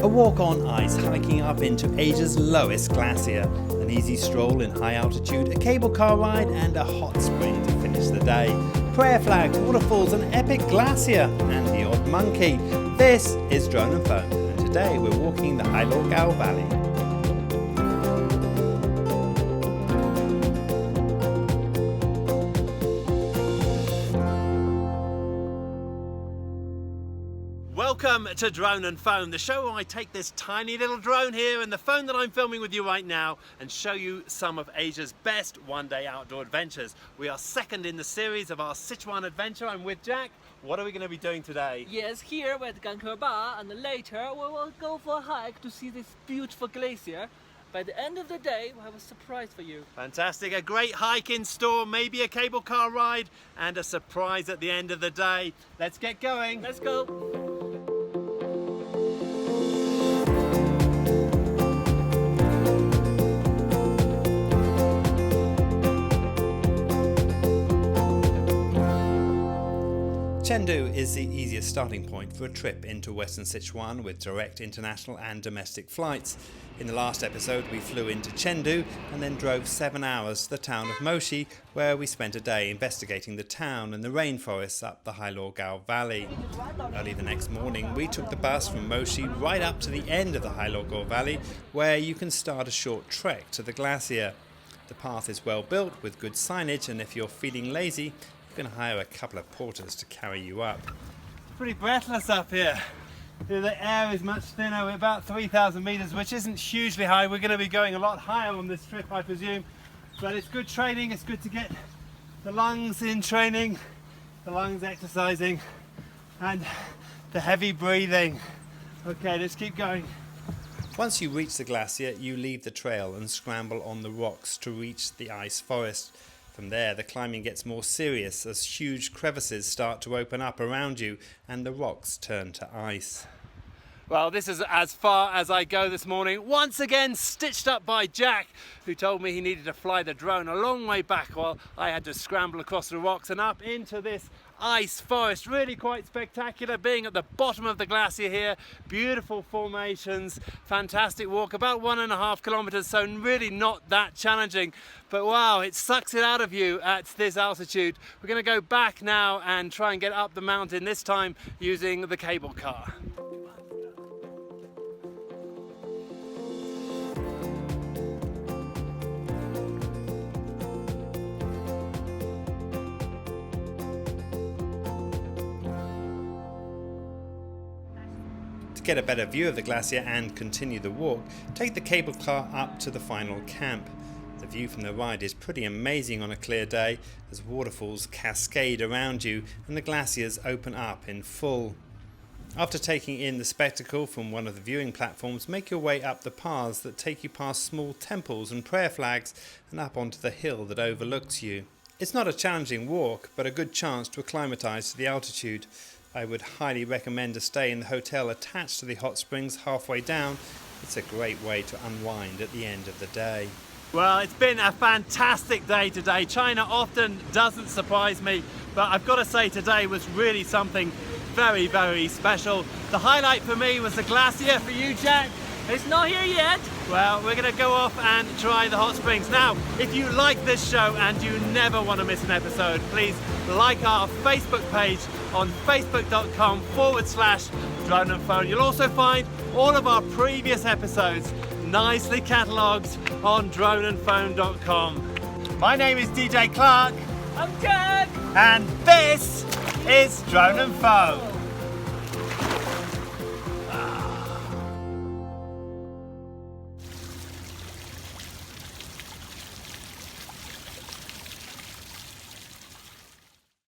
A walk on ice hiking up into Asia's lowest glacier, an easy stroll in high altitude, a cable car ride and a hot spring to finish the day. Prayer flags, waterfalls, an epic glacier and the odd monkey. This is Drone and Phone, and today we're walking the Hailuogou Valley. Welcome to Drone and Phone, the show where I take this tiny little drone here and the phone that I'm filming with you right now and show you some of Asia's best one-day outdoor adventures. We are second in the series of our Sichuan adventure. I'm with Jack. What are we going to be doing today? Yes, here we're at Glacier, and later we will go for a hike to see this beautiful glacier. By the end of the day, we'll have a surprise for you. Fantastic, a great hike in store, maybe a cable car ride and a surprise at the end of the day. Let's get going. Let's go. Chengdu is the easiest starting point for a trip into Western Sichuan with direct international and domestic flights. In the last episode we flew into Chengdu and then drove 7 hours to the town of Moshi, where we spent a day investigating the town and the rainforests up the Hailuogou Valley. Early the next morning we took the bus from Moshi right up to the end of the Hailuogou Valley, where you can start a short trek to the glacier. The path is well built with good signage, and if you're feeling lazy you can hire a couple of porters to carry you up. It's pretty breathless up here. The air is much thinner. We're about 3,000 meters, which isn't hugely high. We're going to be going a lot higher on this trip, I presume. But it's good training. It's good to get the lungs in training, the lungs exercising, and the heavy breathing. Okay, let's keep going. Once you reach the glacier, you leave the trail and scramble on the rocks to reach the ice forest. From there, the climbing gets more serious as huge crevices start to open up around you and the rocks turn to ice. Well, this is as far as I go this morning, once again stitched up by Jack, who told me he needed to fly the drone a long way back while I had to scramble across the rocks and up into this ice forest. Really quite spectacular being at the bottom of the glacier here. Beautiful formations, fantastic walk, about 1.5 kilometers, so really not that challenging. But wow, it sucks it out of you at this altitude. We're going to go back now and try and get up the mountain, this time using the cable car. To get a better view of the glacier and continue the walk, take the cable car up to the final camp. The view from the ride is pretty amazing on a clear day as waterfalls cascade around you and the glaciers open up in full. After taking in the spectacle from one of the viewing platforms, make your way up the paths that take you past small temples and prayer flags and up onto the hill that overlooks you. It's not a challenging walk, but a good chance to acclimatise to the altitude. I would highly recommend a stay in the hotel attached to the hot springs halfway down. It's a great way to unwind at the end of the day. Well, it's been a fantastic day today. China often doesn't surprise me, but I've got to say today was really something very, very special. The highlight for me was the glacier. For you, Jack? It's not here yet. Well, we're going to go off and try the hot springs. Now, if you like this show and you never want to miss an episode, please like our Facebook page on facebook.com/Drone and Phone. You'll also find all of our previous episodes nicely catalogued on droneandphone.com. My name is DJ Clark. I'm Jack. And this is Drone and Phone.